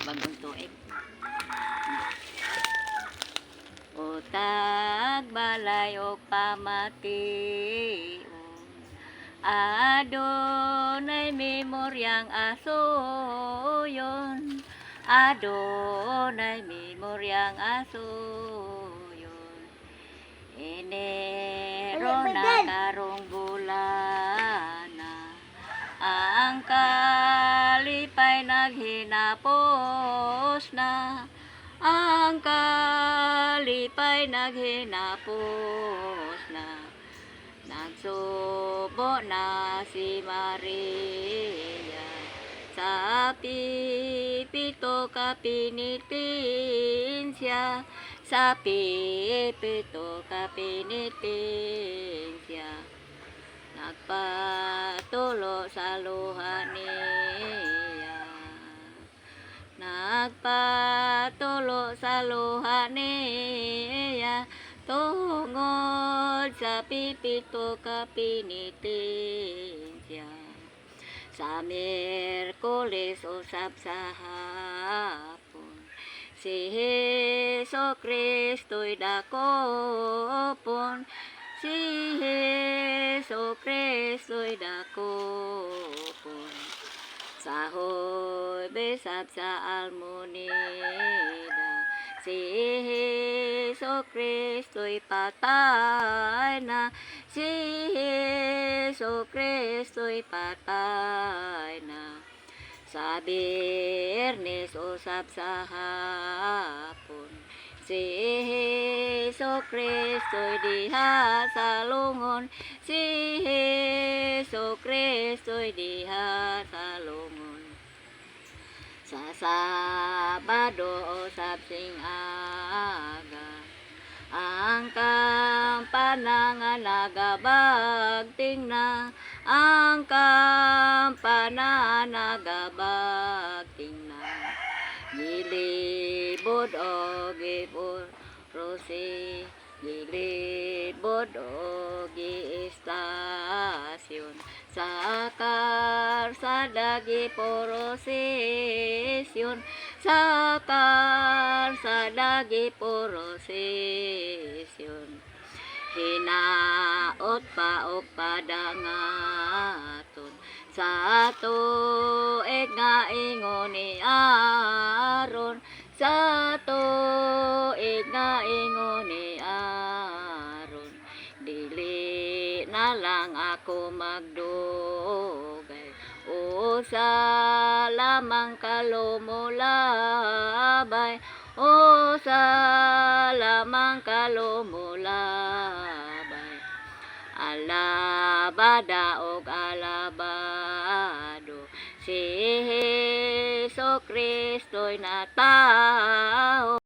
bagong tuig. O tagbalay o pamati, Adonay memoryang asuyon, Adonay memoryang asuyon. Enero na karong bulana, ang kalipay naghinapos na, ang kalipay naghinapos na. Nagsubo na si Maria sa pipito kapinitin siya, sa pipito kapinitin siya. Nagpatulo sa luha niya, nagpatulo sa luha niya, tungod sa pipito kapinitin siya. Sa Miyerkules usab sa hapon, si Jesucristo'y dakopon, si Jesucristo'y dakopon. Sa Huwebes sa Almonida, si Jesucristo'y patay na, si Jesucristo'y patay na. Sa Biyernes usab sa hapon, si Jesucristo'y diha sa lungon, si Jesucristo'y diha sa lungon. Sa Sabado usab sing aga, ang kampana nga nagabagting na, ang kampana nagabagting na. Gilibod o gipurosi, gilibod o giistasyon, sa karsada giporosisyon, sa karsada giporosisyon. Hinaot pa o padangaton, sa tuig nga ingon ni Aaron, sa tuig nga ingon ni Aaron. Dili na lang ako magdugay, o sa lamang kalumulabay, o sa lamang kalumulabay. Alabada og alabado, si Jesucristo'y natao.